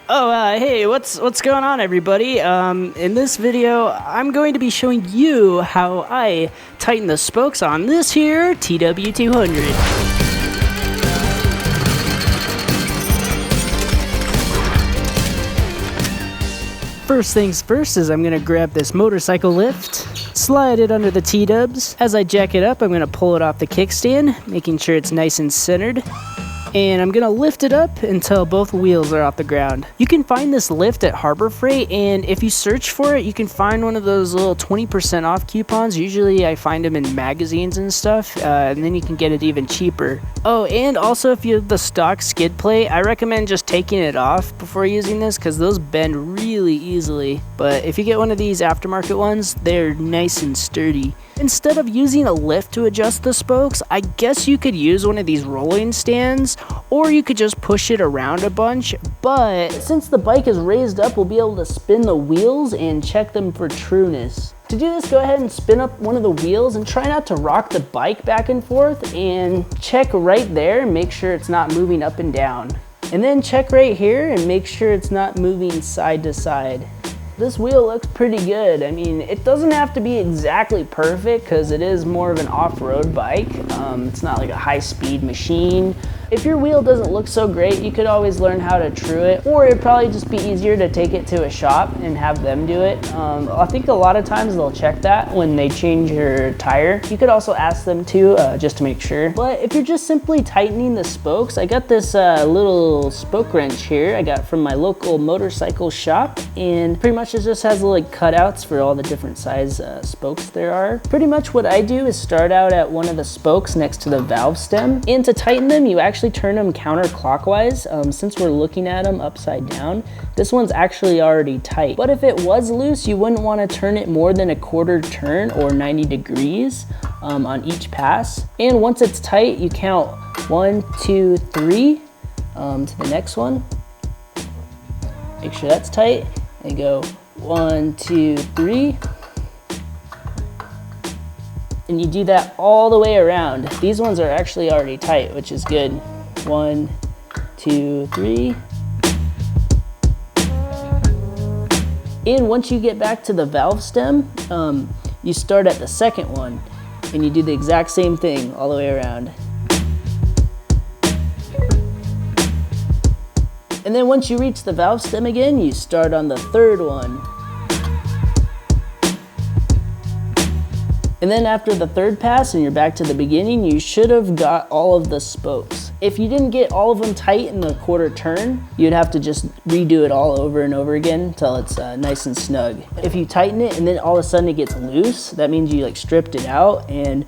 Hey, what's going on, everybody? In this video, I'm going to be showing you how I tighten the spokes on this here TW200. First things first is I'm going to grab this motorcycle lift, slide it under the T-dubs. As I jack it up, I'm going to pull it off the kickstand, making sure it's nice and centered. And I'm gonna lift it up until both wheels are off the ground. You can find this lift at Harbor Freight, and if you search for it, you can find one of those little 20% off coupons. Usually I find them in magazines and stuff, and then you can get it even cheaper. Oh, and also if you have the stock skid plate, I recommend just taking it off before using this because those bend really easily. But if you get one of these aftermarket ones, they're nice and sturdy. Instead of using a lift to adjust the spokes, I guess you could use one of these rolling stands, or you could just push it around a bunch. But since the bike is raised up, we'll be able to spin the wheels and check them for trueness. To do this, go ahead and spin up one of the wheels and try not to rock the bike back and forth, and check right there and make sure it's not moving up and down. And then check right here and make sure it's not moving side to side. This wheel looks pretty good. I mean, it doesn't have to be exactly perfect because it is more of an off-road bike. It's not like a high-speed machine. If your wheel doesn't look so great, you could always learn how to true it, or it'd probably just be easier to take it to a shop and have them do it. I think a lot of times they'll check that when they change your tire. You could also ask them to, just to make sure. But if you're just simply tightening the spokes, I got this little spoke wrench here I got from my local motorcycle shop, and pretty much it just has little cutouts for all the different size spokes there are. Pretty much what I do is start out at one of the spokes next to the valve stem, and to tighten them, you actually turn them counterclockwise. Since we're looking at them upside down, this one's actually already tight. But if it was loose, you wouldn't want to turn it more than a quarter turn or 90 degrees on each pass. And once it's tight, you count 1, 2, 3 to the next one. Make sure that's tight, and go 1, 2, 3. And you do that all the way around. These ones are actually already tight, which is good. 1, 2, 3. And once you get back to the valve stem, you start at the second one, and you do the exact same thing all the way around. And then once you reach the valve stem again, you start on the third one. And then after the third pass and you're back to the beginning, you should have got all of the spokes. If you didn't get all of them tight in the quarter turn, you'd have to just redo it all over and over again until it's nice and snug. If you tighten it and then all of a sudden it gets loose, that means you stripped it out, and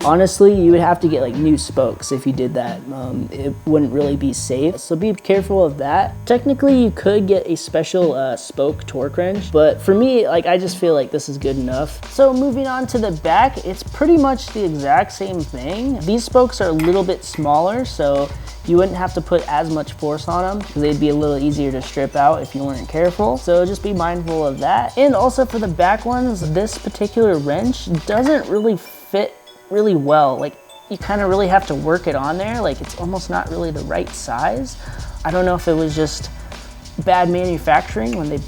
honestly, you would have to get new spokes if you did that. It wouldn't really be safe, so be careful of that. Technically, you could get a special spoke torque wrench, but for me, I just feel like this is good enough. So moving on to the back, it's pretty much the exact same thing. These spokes are a little bit smaller, so you wouldn't have to put as much force on them because they'd be a little easier to strip out if you weren't careful. So just be mindful of that. And also for the back ones, this particular wrench doesn't really fit really well. You kind of really have to work it on there. It's almost not really the right size. I don't know if it was just bad manufacturing when they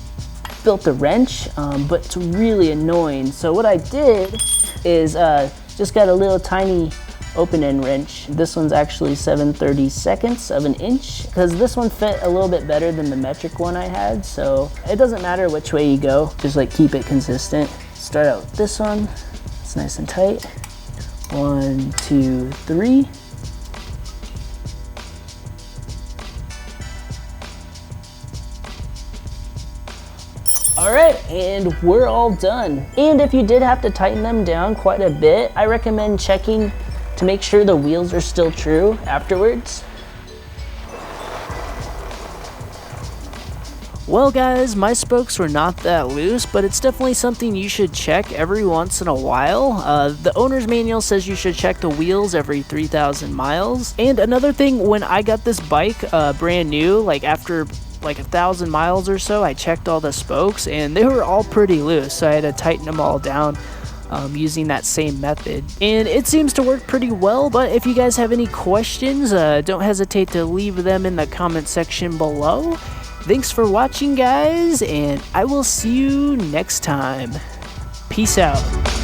built the wrench, but it's really annoying. So what I did is just got a little tiny open end wrench. This one's actually 7/32 of an inch because this one fit a little bit better than the metric one I had. So it doesn't matter which way you go, just keep it consistent. Start out with this one. It's nice and tight. 1, 2, 3. All right, and we're all done. And if you did have to tighten them down quite a bit, I recommend checking to make sure the wheels are still true afterwards. Well guys, my spokes were not that loose, but it's definitely something you should check every once in a while. The owner's manual says you should check the wheels every 3,000 miles. And another thing, when I got this bike brand new, after 1,000 miles or so, I checked all the spokes and they were all pretty loose, so I had to tighten them all down using that same method. And it seems to work pretty well, but if you guys have any questions, don't hesitate to leave them in the comment section below. Thanks for watching, guys, and I will see you next time. Peace out.